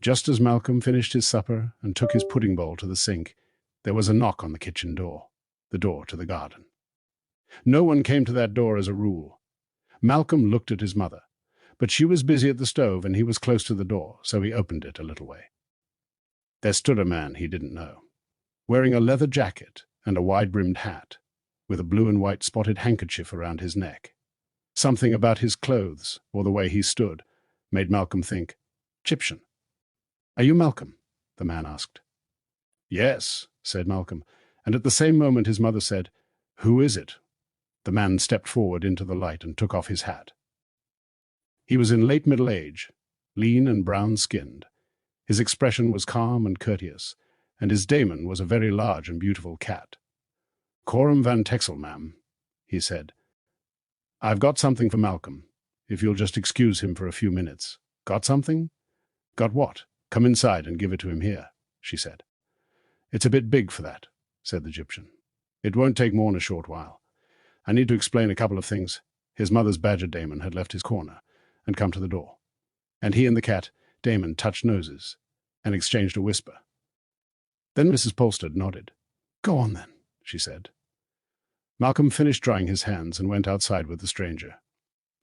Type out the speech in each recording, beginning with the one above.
Just as Malcolm finished his supper and took his pudding bowl to the sink, there was a knock on the kitchen door, the door to the garden. No one came to that door as a rule. Malcolm looked at his mother, but she was busy at the stove and he was close to the door, so he opened it a little way. There stood a man he didn't know, wearing a leather jacket and a wide-brimmed hat, with a blue and white spotted handkerchief around his neck. Something about his clothes, or the way he stood, made Malcolm think, "Egyptian." "Are you Malcolm?" the man asked. "Yes," said Malcolm, and at the same moment his mother said, "Who is it?" The man stepped forward into the light and took off his hat. He was in late middle age, lean and brown-skinned. His expression was calm and courteous, and his daemon was a very large and beautiful cat. "Coram van Texel, ma'am," he said. "I've got something for Malcolm, if you'll just excuse him for a few minutes." "Got something?" "Got what? Come inside and give it to him here," she said. "It's a bit big for that," said the Egyptian. "It won't take more than a short while. I need to explain a couple of things." His mother's badger daemon had left his corner and come to the door, and he and the cat daemon touched noses and exchanged a whisper. Then Mrs. Polstead nodded. "Go on then," she said. Malcolm finished drying his hands and went outside with the stranger.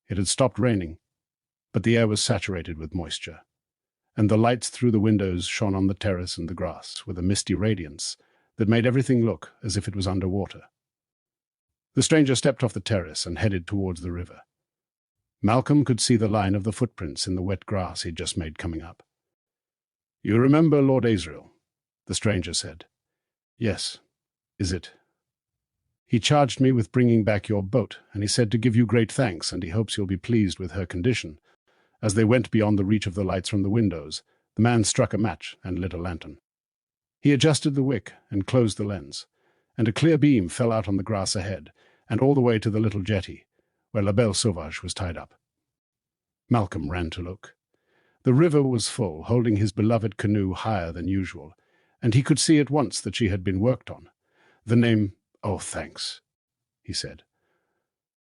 It had stopped raining, but the air was saturated with moisture, and the lights through the windows shone on the terrace and the grass with a misty radiance that made everything look as if it was under water. The stranger stepped off the terrace and headed towards the river. Malcolm could see the line of the footprints in the wet grass he'd just made coming up. "You remember Lord Asriel?" the stranger said. "Yes. Is it?" "He charged me with bringing back your boat, and he said to give you great thanks, and he hopes you'll be pleased with her condition." As they went beyond the reach of the lights from the windows, the man struck a match and lit a lantern. He adjusted the wick and closed the lens, and a clear beam fell out on the grass ahead, and all the way to the little jetty, where La Belle Sauvage was tied up. Malcolm ran to look. The river was full, holding his beloved canoe higher than usual, and he could see at once that she had been worked on. The name, "Oh, thanks," he said.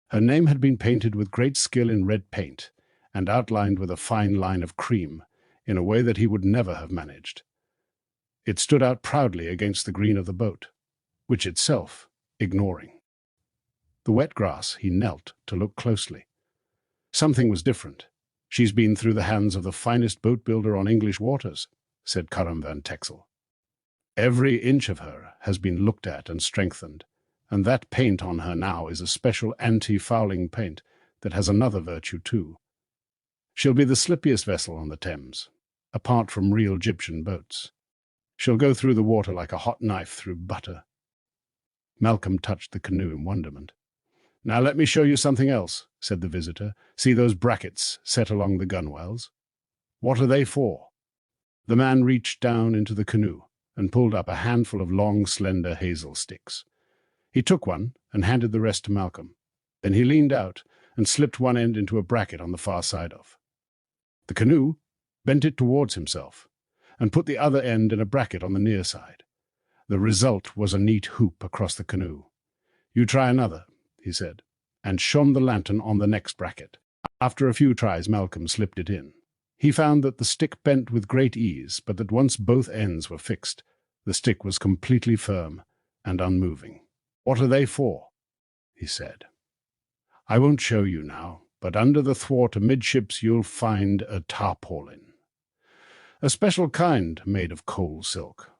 Her name had been painted with great skill in red paint, and outlined with a fine line of cream, in a way that he would never have managed. It stood out proudly against the green of the boat, which itself, ignoring. The wet grass, he knelt to look closely. Something was different. "She's been through the hands of the finest boat builder on English waters," said Coram van Texel. "Every inch of her has been looked at and strengthened, and that paint on her now is a special anti-fouling paint that has another virtue too. She'll be the slippiest vessel on the Thames, apart from real Egyptian boats. She'll go through the water like a hot knife through butter." Malcolm touched the canoe in wonderment. "Now let me show you something else," said the visitor. "See those brackets set along the gunwales? What are they for?" The man reached down into the canoe and pulled up a handful of long, slender hazel sticks. He took one and handed the rest to Malcolm. Then he leaned out and slipped one end into a bracket on the far side of the canoe, bent it towards himself, and put the other end in a bracket on the near side. The result was a neat hoop across the canoe. "You try another," he said, and shone the lantern on the next bracket. After a few tries, Malcolm slipped it in. He found that the stick bent with great ease, but that once both ends were fixed, the stick was completely firm and unmoving. "What are they for?" he said. "I won't show you now, but under the thwart amidships you'll find a tarpaulin. A special kind made of coal silk.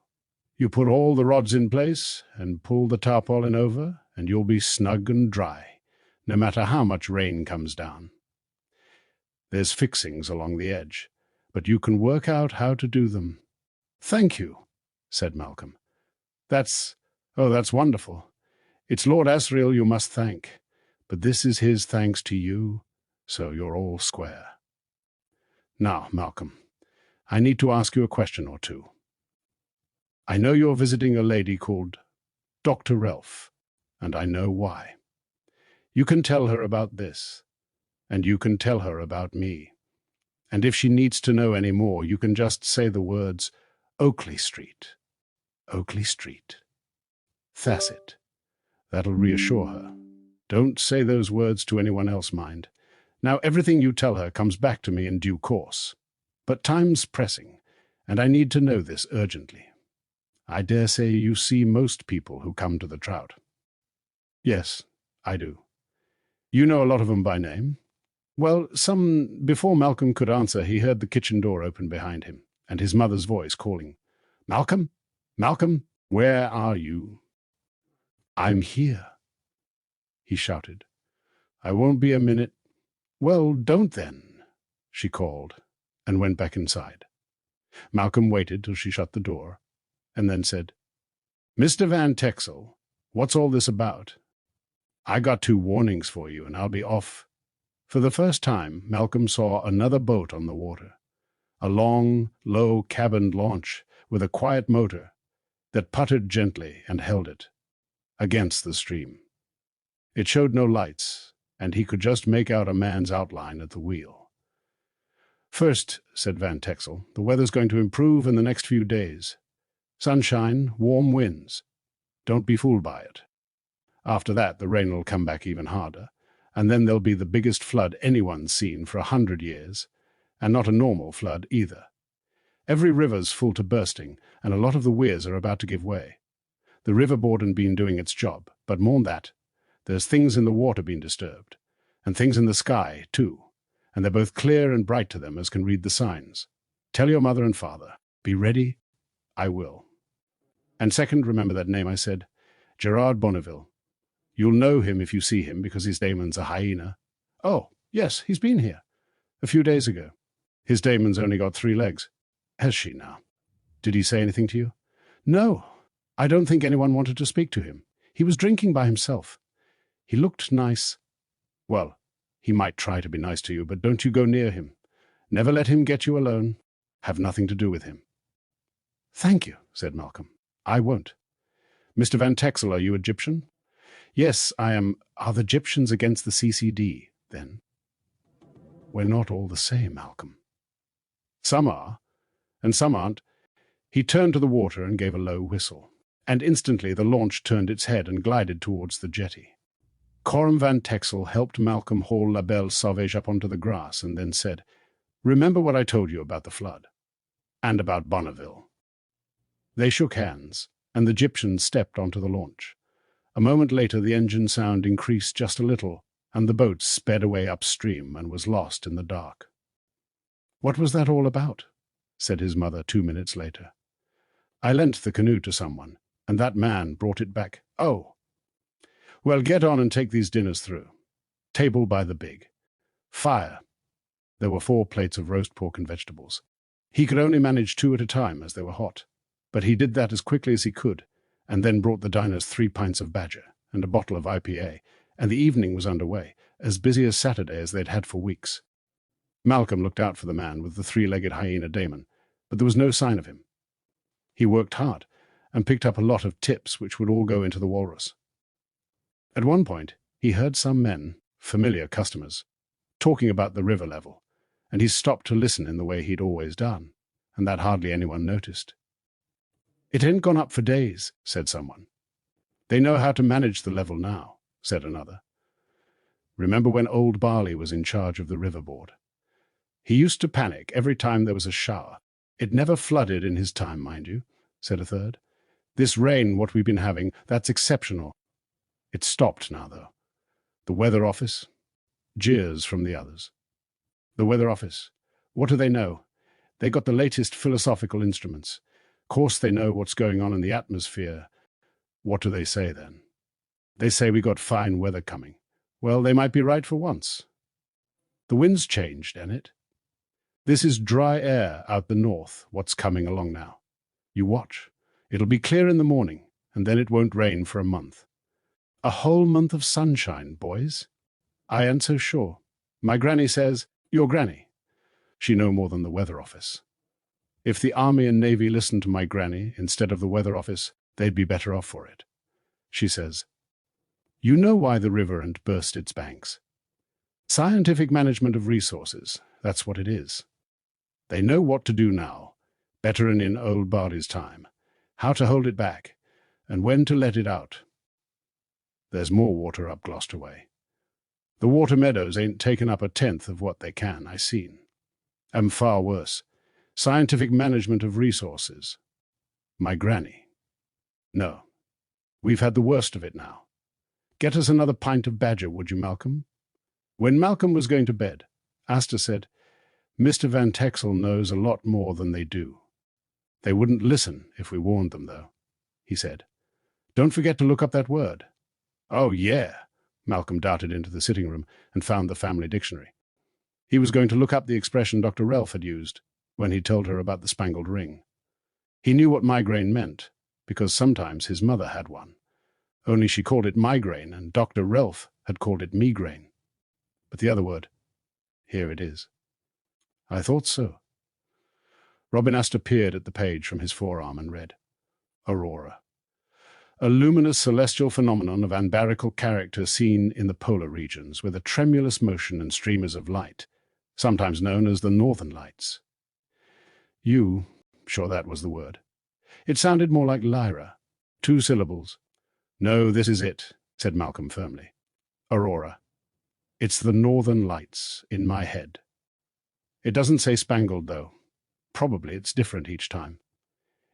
You put all the rods in place and pull the tarpaulin over, and you'll be snug and dry, no matter how much rain comes down. There's fixings along the edge, but you can work out how to do them." "Thank you," said Malcolm. That's wonderful. It's Lord Asriel you must thank, but this is his thanks to you, so you're all square. Now, Malcolm, I need to ask you a question or two. I know you're visiting a lady called Dr. Relf, and I know why. You can tell her about this, and you can tell her about me. And if she needs to know any more, you can just say the words, Oakley Street. Oakley Street. That's it. That'll reassure her. Don't say those words to anyone else, mind. Now everything you tell her comes back to me in due course. But time's pressing, and I need to know this urgently. I dare say you see most people who come to the trout." "Yes, I do." "You know a lot of them by name?" Well, before Malcolm could answer, he heard the kitchen door open behind him, and his mother's voice calling, "Malcolm? Malcolm, where are you?" "I'm here," he shouted. "I won't be a minute." "Well, don't then," she called, and went back inside. Malcolm waited till she shut the door, and then said, "Mr. Van Texel, what's all this about? I got 2 warnings for you, and I'll be off." For the first time, Malcolm saw another boat on the water, a long, low-cabined launch with a quiet motor that puttered gently and held it against the stream. It showed no lights, and he could just make out a man's outline at the wheel. "First," said Van Texel, "the weather's going to improve in the next few days. Sunshine, warm winds. Don't be fooled by it. After that, the rain will come back even harder, and then there'll be the biggest flood anyone's seen for 100 years, and not a normal flood either. Every river's full to bursting, and a lot of the weirs are about to give way. The riverboard has been doing its job, but more than that, there's things in the water being disturbed, and things in the sky, too, and they're both clear and bright to them as can read the signs. Tell your mother and father. Be ready." "I will." "And second, remember that name I said, Gerard Bonneville. You'll know him if you see him, because his daemon's a hyena." "Oh, yes, he's been here. A few days ago. His daemon's only got 3 legs. Has she now?" "Did he say anything to you?" "No. I don't think anyone wanted to speak to him. He was drinking by himself. He looked nice. Well, he might try to be nice to you, but don't you go near him. Never let him get you alone. Have nothing to do with him." "Thank you," said Malcolm. "I won't." "Mr. Van Texel, are you Egyptian?" "Yes, I am." "Are the Egyptians against the CCD, then?" "We're not all the same, Malcolm." "Some are, and some aren't." He turned to the water and gave a low whistle, and instantly the launch turned its head and glided towards the jetty. Coram Van Texel helped Malcolm haul La Belle Sauvage up onto the grass and then said, "Remember what I told you about the flood? And about Bonneville." They shook hands, and the Egyptians stepped onto the launch. A moment later the engine sound increased just a little, and the boat sped away upstream and was lost in the dark. "What was that all about?" said his mother 2 minutes later. "I lent the canoe to someone, and that man brought it back." "Oh. Well, get on and take these dinners through. Table by the big. Fire." There were 4 plates of roast pork and vegetables. He could only manage 2 at a time as they were hot, but he did that as quickly as he could, and then brought the diners 3 pints of Badger and a bottle of IPA, and the evening was underway, as busy as Saturday as they'd had for weeks. Malcolm looked out for the man with the 3-legged hyena daemon, but there was no sign of him. He worked hard and picked up a lot of tips which would all go into the walrus. At one point, he heard some men, familiar customers, talking about the river level, and he stopped to listen in the way he'd always done, and that hardly anyone noticed. "It ain't gone up for days," said someone. "They know how to manage the level now," said another. "Remember when old Barley was in charge of the riverboard? He used to panic every time there was a shower. It never flooded in his time, mind you," said a third. "This rain, what we've been having, that's exceptional. It's stopped now, though." "The Weather Office?" Jeers from the others. "The Weather Office. What do they know? They got the latest philosophical instruments. Course they know what's going on in the atmosphere." "What do they say, then?" "They say we got fine weather coming." "Well, they might be right for once." "The wind's changed, ain't it? This is dry air out the north, what's coming along now. You watch. It'll be clear in the morning, and then it won't rain for a month. A whole month of sunshine, boys. I ain't so sure. My granny says—" "Your granny?" "She know more than the Weather Office. If the Army and Navy listened to my granny instead of the Weather Office, they'd be better off for it. She says, 'You know why the river ain't burst its banks. Scientific management of resources, that's what it is. They know what to do now, better than in old Barley's time, how to hold it back, and when to let it out. There's more water up Gloucester way. The water meadows ain't taken up 1/10 of what they can, I seen. Far worse. Scientific management of resources. My granny. No, we've had the worst of it now. Get us another pint of badger, would you, Malcolm? When Malcolm was going to bed, Asta said, Mr. Van Texel knows a lot more than they do. They wouldn't listen if we warned them, though, he said. Don't forget to look up that word. Oh, yeah. Malcolm darted into the sitting room and found the family dictionary. He was going to look up the expression Dr. Relf had used when he told her about the spangled ring. He knew what migraine meant, because sometimes his mother had one. Only she called it migraine, and Dr. Relf had called it migraine. But the other word, here it is. I thought so. Robin Astor peered at the page from his forearm and read, Aurora. A luminous celestial phenomenon of anbarical character seen in the polar regions, with a tremulous motion and streamers of light, sometimes known as the Northern Lights. You, sure that was the word. It sounded more like Lyra. 2 syllables. No, this is it, said Malcolm firmly. Aurora. It's the Northern Lights in my head. It doesn't say spangled, though. Probably it's different each time.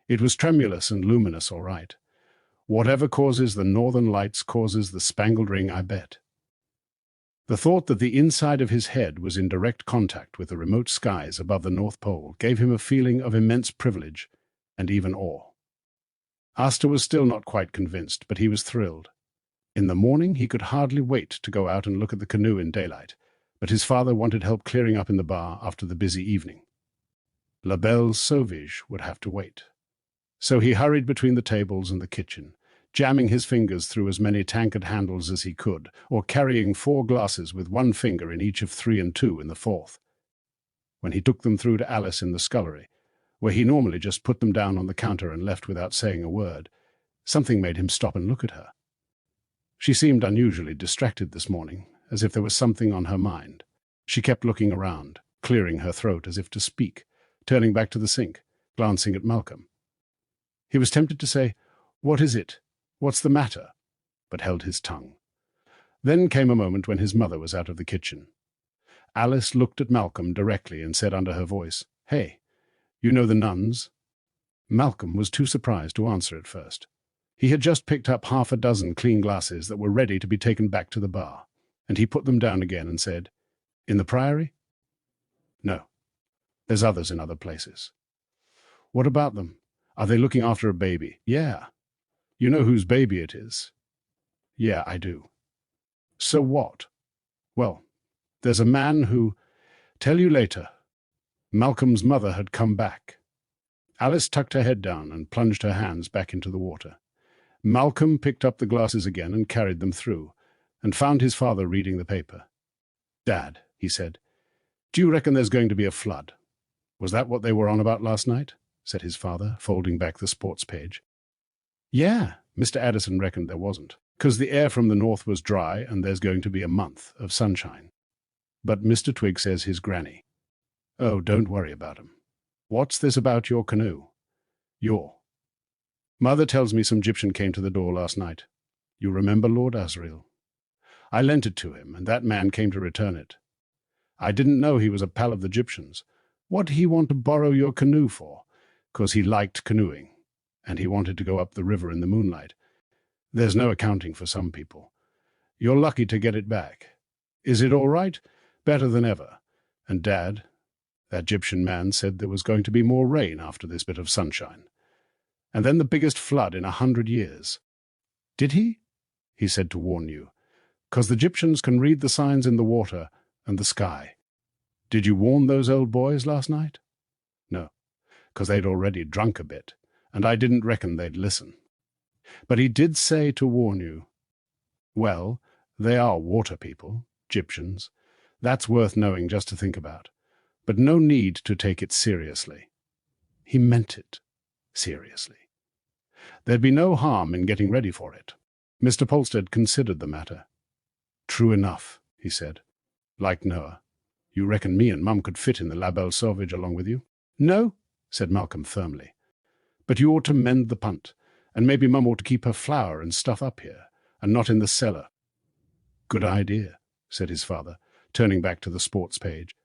It was tremulous and luminous, all right. Whatever causes the Northern Lights causes the spangled ring, I bet. The thought that the inside of his head was in direct contact with the remote skies above the North Pole gave him a feeling of immense privilege and even awe. Asta was still not quite convinced, but he was thrilled. In the morning he could hardly wait to go out and look at the canoe in daylight, but his father wanted help clearing up in the bar after the busy evening. La Belle Sauvage would have to wait. So he hurried between the tables and the kitchen, jamming his fingers through as many tankard handles as he could, or carrying 4 glasses with 1 finger in each of 3 and 2 in the 4th. When he took them through to Alice in the scullery, where he normally just put them down on the counter and left without saying a word, something made him stop and look at her. She seemed unusually distracted this morning, as if there was something on her mind. She kept looking around, clearing her throat as if to speak, turning back to the sink, glancing at Malcolm. He was tempted to say, What is it? What's the matter? But held his tongue. Then came a moment when his mother was out of the kitchen. Alice looked at Malcolm directly and said under her voice, Hey, you know the nuns? Malcolm was too surprised to answer at first. He had just picked up 6 clean glasses that were ready to be taken back to the bar, and he put them down again and said, In the Priory? No. There's others in other places. What about them? Are they looking after a baby? Yeah. You know whose baby it is? Yeah, I do. So what? Well, there's a man who... Tell you later. Malcolm's mother had come back. Alice tucked her head down and plunged her hands back into the water. Malcolm picked up the glasses again and carried them through, and found his father reading the paper. Dad, he said, do you reckon there's going to be a flood? Was that what they were on about last night? Said his father, folding back the sports page. Yeah, Mr. Addison reckoned there wasn't, 'cause the air from the north was dry and there's going to be a month of sunshine. But Mr. Twig says his granny. Oh, don't worry about him. What's this about your canoe? Your. Mother tells me some Gyptian came to the door last night. You remember Lord Asriel? I lent it to him, and that man came to return it. I didn't know he was a pal of the Gyptians. What'd he want to borrow your canoe for? 'Cause he liked canoeing, and he wanted to go up the river in the moonlight. There's no accounting for some people. You're lucky to get it back. Is it all right? Better than ever. And Dad, that Gyptian man said there was going to be more rain after this bit of sunshine. And then the biggest flood in 100 years. Did he? He said to warn you. 'Cause the Gyptians can read the signs in the water and the sky. Did you warn those old boys last night? No, 'cause they'd already drunk a bit, and I didn't reckon they'd listen. But he did say to warn you. Well, they are water people, Gyptians. That's worth knowing just to think about. But no need to take it seriously. He meant it seriously. There'd be no harm in getting ready for it. Mr. Polstead considered the matter. True enough, he said. Like Noah. You reckon me and Mum could fit in the La Belle Sauvage along with you? No, said Malcolm firmly. But you ought to mend the punt, and maybe Mum ought to keep her flour and stuff up here, and not in the cellar. Good idea, said his father, turning back to the sports page.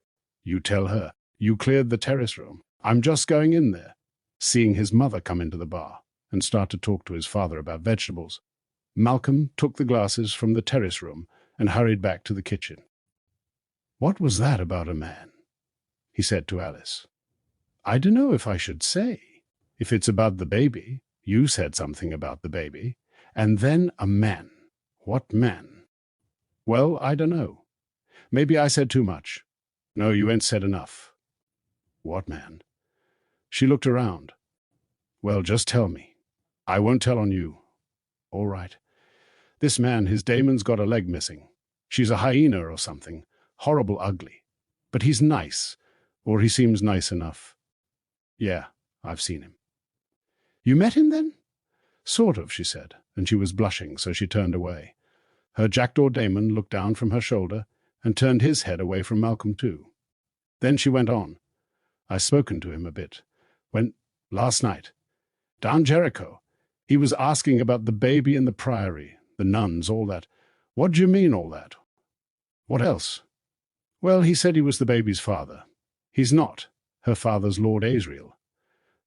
You tell her. You cleared the terrace room. I'm just going in there, seeing his mother come into the bar and start to talk to his father about vegetables. Malcolm took the glasses from the terrace room and hurried back to the kitchen. "What was that about a man?" he said to Alice. "I don't know if I should say. If it's about the baby, you said something about the baby, and then a man. What man?" "Well, I don't know. Maybe I said too much." "No, you ain't said enough." "What man?" She looked around. "Well, just tell me. I won't tell on you." "All right. This man, his damon's got a leg missing. She's a hyena or something. Horrible ugly. But he's nice, or he seems nice enough." "Yeah, I've seen him." "You met him then?" "Sort of," she said, and she was blushing, so she turned away. Her jackdaw Damon looked down from her shoulder and turned his head away from Malcolm too. Then she went on. "I've spoken to him a bit. Last night. Down Jericho. He was asking about the baby in the priory, the nuns, all that. What do you mean, all that?" "What else?" "Well, he said he was the baby's father. He's not. Her father's Lord Asriel.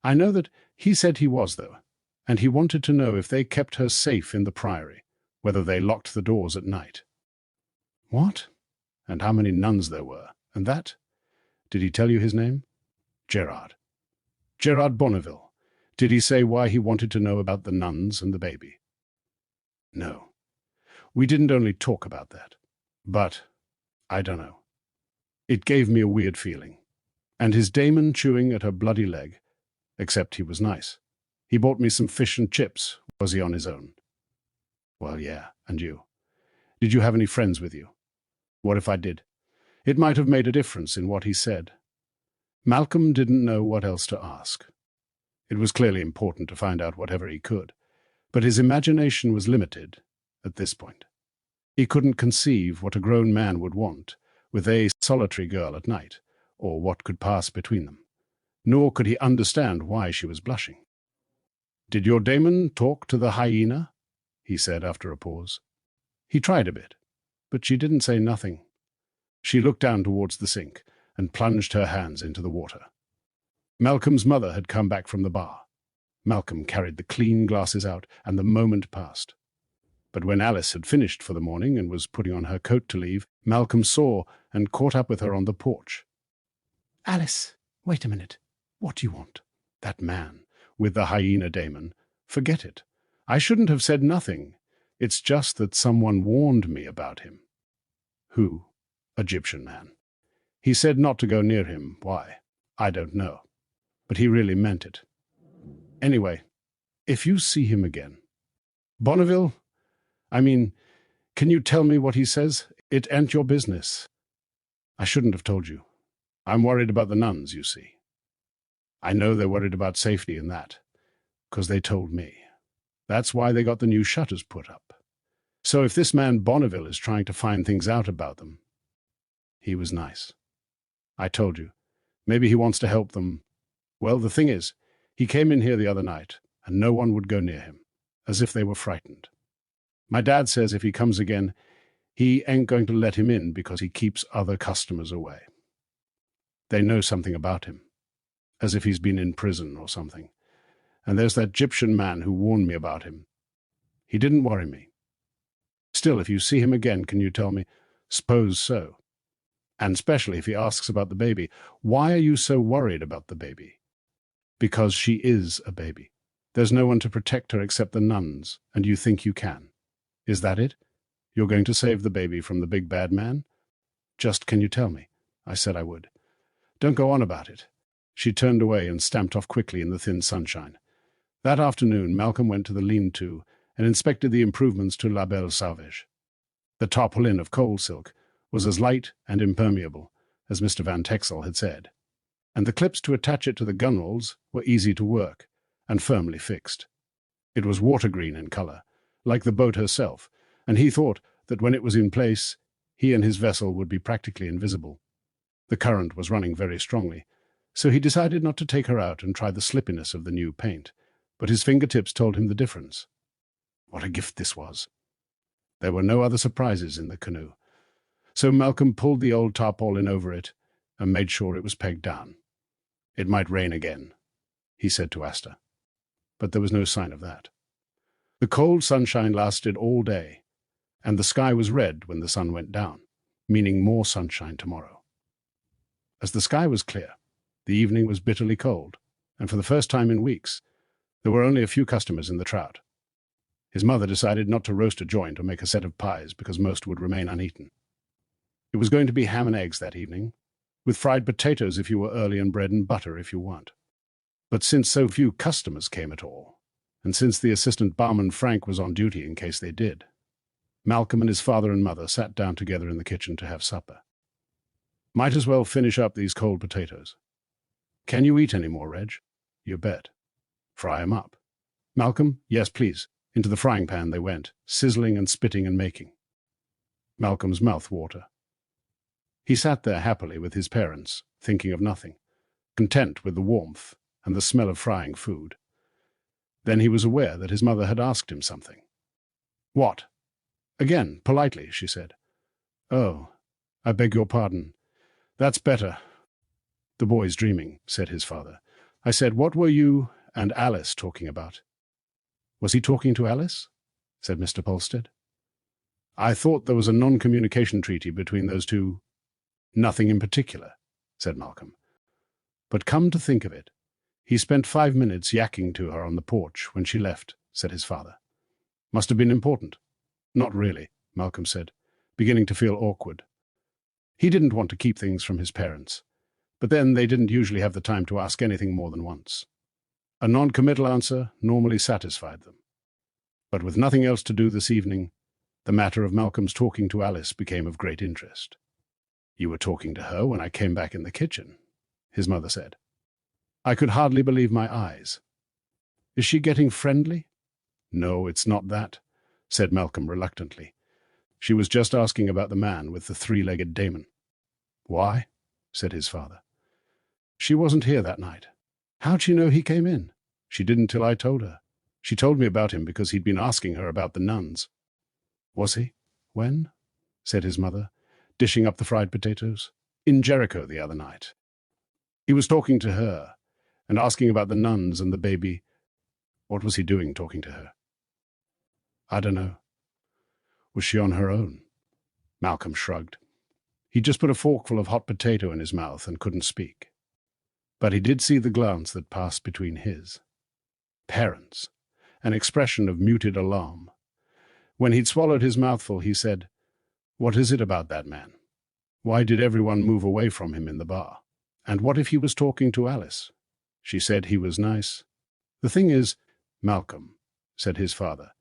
I know that he said he was, though, and he wanted to know if they kept her safe in the priory, whether they locked the doors at night." "What?" "And how many nuns there were, and that." "Did he tell you his name?" "Gerard. Gerard Bonneville. Did he say why he wanted to know about the nuns and the baby?" "No. We didn't only talk about that. But, I don't know. It gave me a weird feeling. And his Damon chewing at her bloody leg, except he was nice. He bought me some fish and chips. Was he on his own?" "Well, yeah, and you? Did you have any friends with you?" "What if I did? It might have made a difference in what he said." Malcolm didn't know what else to ask. It was clearly important to find out whatever he could, but his imagination was limited at this point. He couldn't conceive what a grown man would want with a solitary girl at night, or what could pass between them. Nor could he understand why she was blushing. "Did your Damon talk to the hyena?" he said after a pause. "He tried a bit, but she didn't say nothing." She looked down towards the sink and plunged her hands into the water. Malcolm's mother had come back from the bar. Malcolm carried the clean glasses out, and the moment passed. But when Alice had finished for the morning and was putting on her coat to leave, Malcolm saw and caught up with her on the porch. "Alice, wait a minute. What do you want?" "That man, with the hyena Damon. Forget it. I shouldn't have said nothing. It's just that someone warned me about him." "Who?" "Egyptian man. He said not to go near him. Why? I don't know. But he really meant it. Anyway, if you see him again—" "Bonneville? Can you tell me what he says? It ain't your business." "I shouldn't have told you. I'm worried about the nuns, you see. I know they're worried about safety and that, 'cause they told me. That's why they got the new shutters put up. So if this man Bonneville is trying to find things out about them—" "He was nice. I told you. Maybe he wants to help them. Well, the thing is, he came in here the other night, and no one would go near him, as if they were frightened. My dad says if he comes again, he ain't going to let him in because he keeps other customers away. They know something about him, as if he's been in prison or something. And there's that Egyptian man who warned me about him. He didn't worry me. Still, if you see him again, can you tell me, 'S'pose so? And especially if he asks about the baby, why are you so worried about the baby?' Because she is a baby. There's no one to protect her except the nuns, and you think you can. Is that it? You're going to save the baby from the big bad man? Just can you tell me?" I said I would. "Don't go on about it." She turned away and stamped off quickly in the thin sunshine. That afternoon, Malcolm went to the lean-to and inspected the improvements to La Belle Sauvage. The tarpaulin of coal silk was as light and impermeable as Mr. Van Texel had said, and the clips to attach it to the gunwales were easy to work and firmly fixed. It was water-green in color, like the boat herself, and he thought that when it was in place, he and his vessel would be practically invisible. The current was running very strongly, so he decided not to take her out and try the slippiness of the new paint, but his fingertips told him the difference. What a gift this was! There were no other surprises in the canoe, so Malcolm pulled the old tarpaulin over it and made sure it was pegged down. It might rain again, he said to Asta. But there was no sign of that. The cold sunshine lasted all day, and the sky was red when the sun went down, meaning more sunshine tomorrow. As the sky was clear, the evening was bitterly cold, and for the first time in weeks, there were only a few customers in the Trout. His mother decided not to roast a joint or make a set of pies because most would remain uneaten. It was going to be ham and eggs that evening, with fried potatoes if you were early and bread and butter if you weren't. But since so few customers came at all, and since the assistant barman Frank was on duty in case they did, Malcolm and his father and mother sat down together in the kitchen to have supper. Might as well finish up these cold potatoes. Can you eat any more, Reg? You bet. Fry 'em up. Malcolm, yes, please. Into the frying pan they went, sizzling and spitting and making. Malcolm's mouth watered. He sat there happily with his parents, thinking of nothing, content with the warmth and the smell of frying food. Then he was aware that his mother had asked him something. What? Again, politely, she said. Oh, I beg your pardon. That's better. The boy's dreaming, said his father. I said, what were you and Alice talking about? Was he talking to Alice? Said Mr. Polstead. I thought there was a non-communication treaty between those two. Nothing in particular, said Malcolm. But come to think of it, he spent 5 minutes yakking to her on the porch when she left, said his father. Must have been important. Not really, Malcolm said, beginning to feel awkward. He didn't want to keep things from his parents, but then they didn't usually have the time to ask anything more than once. A non-committal answer normally satisfied them. But with nothing else to do this evening, the matter of Malcolm's talking to Alice became of great interest. You were talking to her when I came back in the kitchen, his mother said. I could hardly believe my eyes. Is she getting friendly? No, it's not that, said Malcolm reluctantly. She was just asking about the man with the three-legged daemon. Why? Said his father. She wasn't here that night. How'd she know he came in? She didn't till I told her. She told me about him because he'd been asking her about the nuns. Was he? When? Said his mother, dishing up the fried potatoes. In Jericho the other night. He was talking to her and asking about the nuns and the baby. What was he doing talking to her? I don't know. Was she on her own? Malcolm shrugged. He just put a forkful of hot potato in his mouth and couldn't speak. But he did see the glance that passed between his. Parents. An expression of muted alarm. When he'd swallowed his mouthful, he said, What is it about that man? Why did everyone move away from him in the bar? And what if he was talking to Alice? She said he was nice. The thing is, Malcolm, said his father,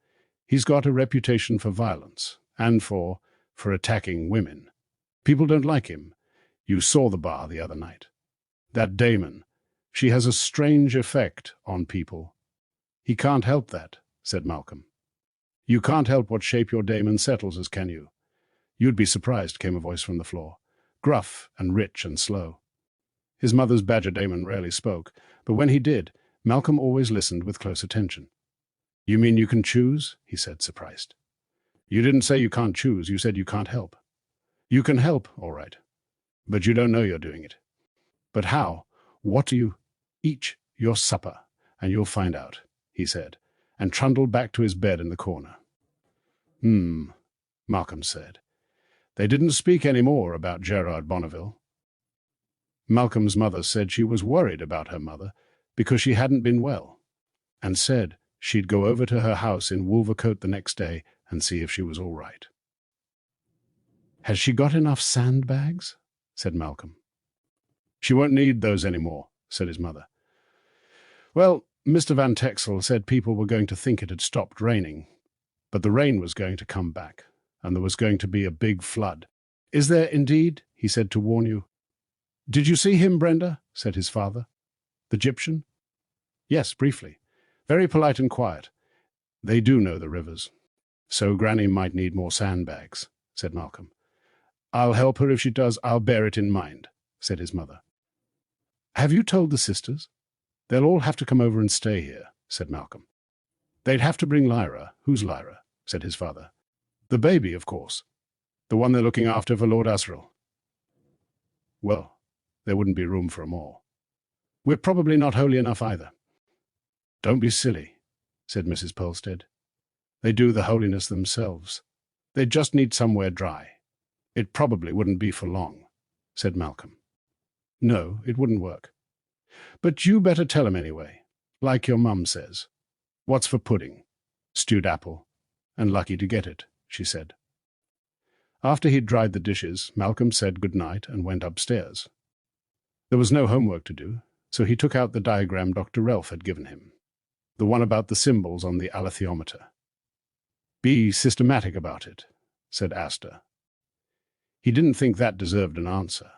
he's got a reputation for violence and for attacking women. People don't like him. You saw the bar the other night. That Damon, she has a strange effect on people. He can't help that, said Malcolm. You can't help what shape your Damon settles as, can you? You'd be surprised, came a voice from the floor, gruff and rich and slow. His mother's badger Damon rarely spoke, but when he did, Malcolm always listened with close attention. You mean you can choose? He said, surprised. You didn't say you can't choose, you said you can't help. You can help, all right, but you don't know you're doing it. But how? What do you? Eat your supper, and you'll find out, he said, and trundled back to his bed in the corner. Malcolm said. They didn't speak any more about Gerard Bonneville. Malcolm's mother said she was worried about her mother because she hadn't been well, and said she'd go over to her house in Wolvercote the next day and see if she was all right. Has she got enough sandbags? Said Malcolm. She won't need those anymore, said his mother. Well, Mr. Van Texel said people were going to think it had stopped raining, but the rain was going to come back, and there was going to be a big flood. Is there indeed? He said, to warn you. Did you see him, Brenda? Said his father. The Egyptian? Yes, briefly. Very polite and quiet. They do know the rivers. So Granny might need more sandbags, said Malcolm. I'll help her if she does. I'll bear it in mind, said his mother. Have you told the sisters? They'll all have to come over and stay here, said Malcolm. They'd have to bring Lyra. Who's Lyra? Said his father. The baby, of course. The one they're looking after for Lord Asriel. Well, there wouldn't be room for 'em all. We're probably not holy enough either. Don't be silly, said Mrs. Polstead. They do the holiness themselves. They just need somewhere dry. It probably wouldn't be for long, said Malcolm. No, it wouldn't work. But you better tell him anyway, like your mum says. What's for pudding? Stewed apple. And lucky to get it, she said. After he'd dried the dishes, Malcolm said good night and went upstairs. There was no homework to do, so he took out the diagram Dr. Relf had given him, the one about the symbols on the alethiometer. Be systematic about it, said Asta. He didn't think that deserved an answer,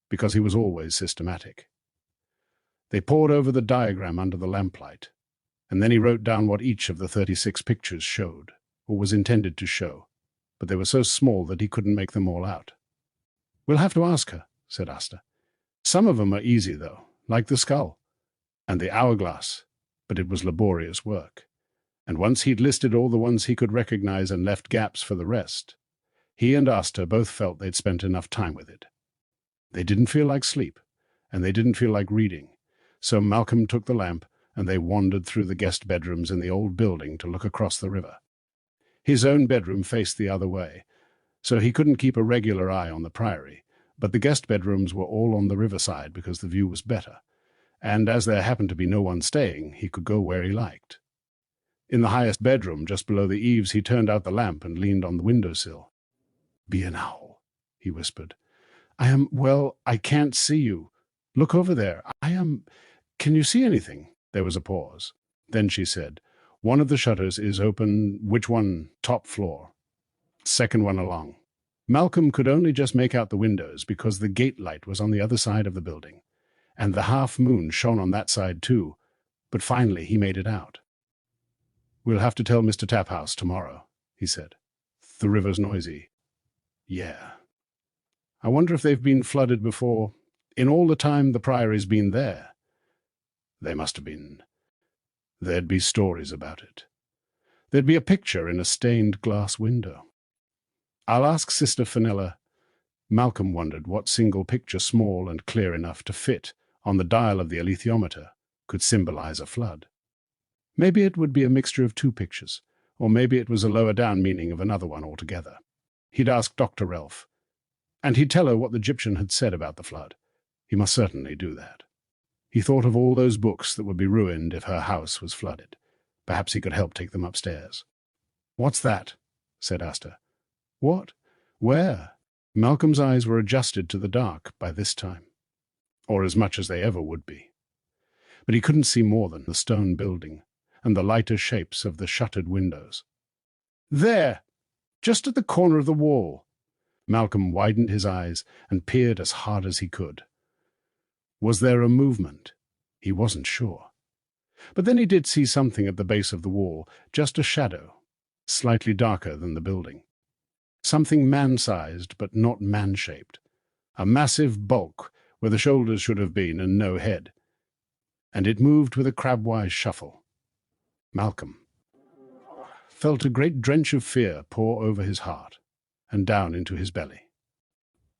because he was always systematic. They pored over the diagram under the lamplight, and then he wrote down what each of the 36 pictures showed, or was intended to show, but they were so small that he couldn't make them all out. We'll have to ask her, said Asta. Some of them are easy, though, like the skull and the hourglass, but it was laborious work. And once he'd listed all the ones he could recognize and left gaps for the rest, he and Asta both felt they'd spent enough time with it. They didn't feel like sleep, and they didn't feel like reading, so Malcolm took the lamp and they wandered through the guest bedrooms in the old building to look across the river. His own bedroom faced the other way, so he couldn't keep a regular eye on the priory, but the guest bedrooms were all on the riverside because the view was better, and as there happened to be no one staying, he could go where he liked. In the highest bedroom, just below the eaves, he turned out the lamp and leaned on the windowsill. Be an owl, he whispered. I can't see you. Look over there. Can you see anything? There was a pause. Then she said, one of the shutters is open. Which one? Top floor. Second one along. Malcolm could only just make out the windows because the gate light was on the other side of the building, and the half-moon shone on that side too, but finally he made it out. We'll have to tell Mr. Taphouse tomorrow, he said. The river's noisy. Yeah. I wonder if they've been flooded before. In all the time the priory's been there. They must have been. There'd be stories about it. There'd be a picture in a stained glass window. I'll ask Sister Fenella. Malcolm wondered what single picture small and clear enough to fit on the dial of the alethiometer could symbolize a flood. Maybe it would be a mixture of two pictures, or maybe it was a lower-down meaning of another one altogether. He'd ask Dr. Relf, and he'd tell her what the Egyptian had said about the flood. He must certainly do that. He thought of all those books that would be ruined if her house was flooded. Perhaps he could help take them upstairs. What's that? Said Asta. What? Where? Malcolm's eyes were adjusted to the dark by this time, or as much as they ever would be. But he couldn't see more than the stone building and the lighter shapes of the shuttered windows. There! Just at the corner of the wall. Malcolm widened his eyes and peered as hard as he could. Was there a movement? He wasn't sure. But then he did see something at the base of the wall, just a shadow, slightly darker than the building. Something man-sized but not man-shaped. A massive bulk where the shoulders should have been and no head. And it moved with a crabwise shuffle. Malcolm felt a great drench of fear pour over his heart and down into his belly.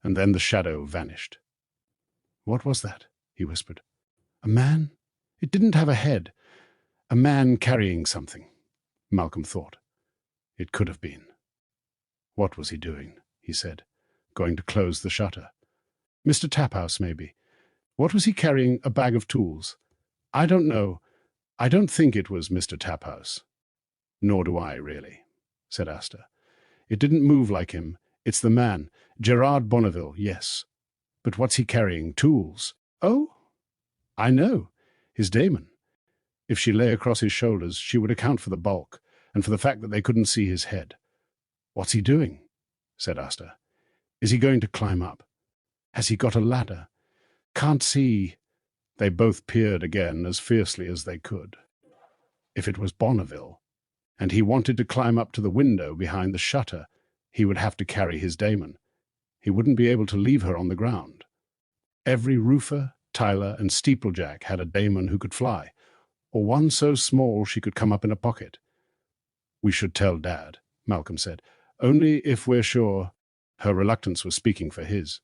And then the shadow vanished. What was that? He whispered. A man? It didn't have a head. A man carrying something, Malcolm thought. It could have been. What was he doing? He said, going to close the shutter. Mr. Taphouse, maybe. What was he carrying? A bag of tools? I don't know. I don't think it was Mr. Taphouse. Nor do I, really, said Asta. It didn't move like him. It's the man. Gerard Bonneville, yes. But what's he carrying? Tools. Oh, I know. His daemon. If she lay across his shoulders, she would account for the bulk, and for the fact that they couldn't see his head. What's he doing? Said Asta. Is he going to climb up? Has he got a ladder? Can't see. They both peered again as fiercely as they could. If it was Bonneville, and he wanted to climb up to the window behind the shutter, he would have to carry his daemon. He wouldn't be able to leave her on the ground. Every roofer, tiler, and steeplejack had a daemon who could fly, or one so small she could come up in a pocket. We should tell Dad, Malcolm said, only if we're sure. Her reluctance was speaking for his.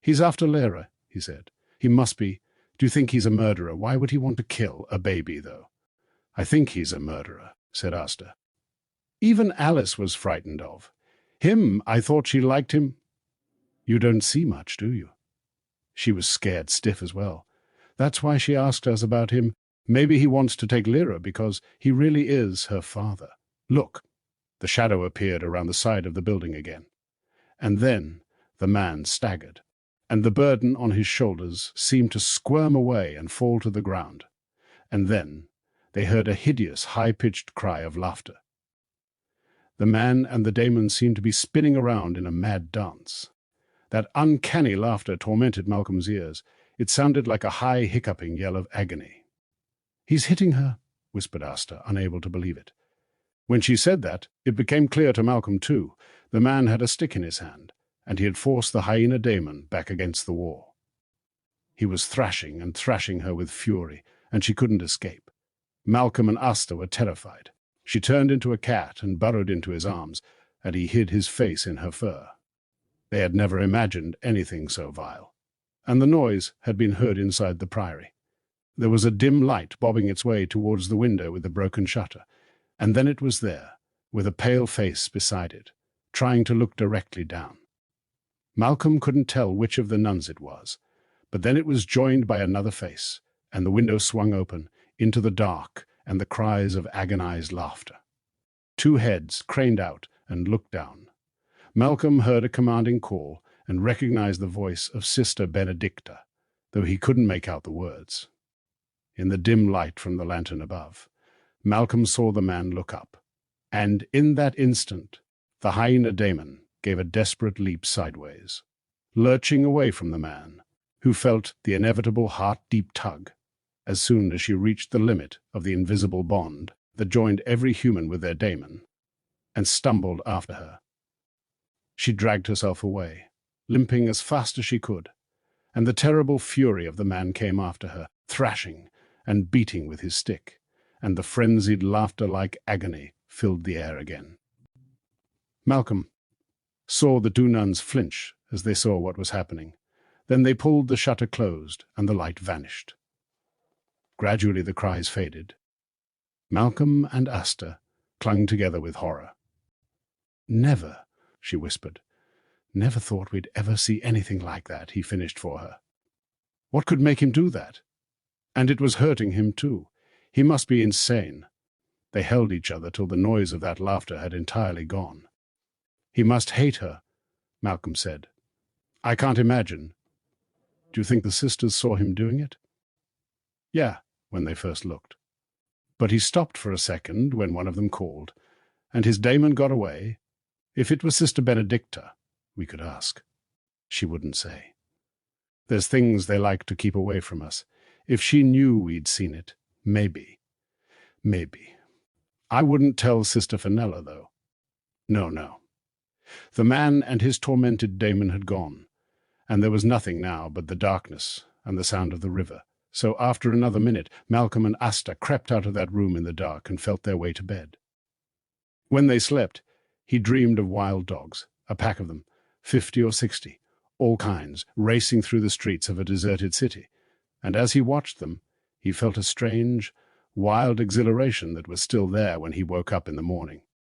He's after Lara, he said. He must be. Do you think he's a murderer? Why would he want to kill a baby, though? I think he's a murderer, said Asta. Even Alice was frightened of him. I thought she liked him. You don't see much, do you? She was scared stiff as well. That's why she asked us about him. Maybe he wants to take Lyra because he really is her father. Look. The shadow appeared around the side of the building again. And then the man staggered, and the burden on his shoulders seemed to squirm away and fall to the ground. And then they heard a hideous, high-pitched cry of laughter. The man and the daemon seemed to be spinning around in a mad dance. That uncanny laughter tormented Malcolm's ears. It sounded like a high, hiccuping yell of agony. "He's hitting her," whispered Asta, unable to believe it. When she said that, it became clear to Malcolm too. The man had a stick in his hand, and he had forced the hyena daemon back against the wall. He was thrashing and thrashing her with fury, and she couldn't escape. Malcolm and Asta were terrified. She turned into a cat and burrowed into his arms, and he hid his face in her fur. They had never imagined anything so vile. And the noise had been heard inside the priory. There was a dim light bobbing its way towards the window with the broken shutter, and then it was there, with a pale face beside it, trying to look directly down. Malcolm couldn't tell which of the nuns it was, but then it was joined by another face, and the window swung open into the dark and the cries of agonized laughter. Two heads craned out and looked down. Malcolm heard a commanding call and recognized the voice of Sister Benedicta, though he couldn't make out the words. In the dim light from the lantern above, Malcolm saw the man look up, and in that instant, the hyena daemon gave a desperate leap sideways, lurching away from the man, who felt the inevitable heart-deep tug as soon as she reached the limit of the invisible bond that joined every human with their daemon, and stumbled after her. She dragged herself away, limping as fast as she could, and the terrible fury of the man came after her, thrashing and beating with his stick, and the frenzied laughter-like agony filled the air again. Malcolm saw the two nuns flinch as they saw what was happening. Then they pulled the shutter closed, and the light vanished. Gradually the cries faded. Malcolm and Asta clung together with horror. "Never," she whispered. "Never thought we'd ever see anything like that," he finished for her. What could make him do that? And it was hurting him too. He must be insane. They held each other till the noise of that laughter had entirely gone. "He must hate her," Malcolm said. "I can't imagine." "Do you think the sisters saw him doing it?" "Yeah, when they first looked. But he stopped for a second when one of them called, and his daemon got away. If it was Sister Benedicta, we could ask. She wouldn't say. There's things they like to keep away from us. If she knew we'd seen it, maybe. Maybe. I wouldn't tell Sister Fenella, though. No. The man and his tormented daemon had gone, and there was nothing now but the darkness and the sound of the river. So after another minute, Malcolm and Asta crept out of that room in the dark and felt their way to bed. When they slept, he dreamed of wild dogs, a pack of them, 50 or 60, all kinds, racing through the streets of a deserted city. And as he watched them, he felt a strange, wild exhilaration that was still there when he woke up in the morning.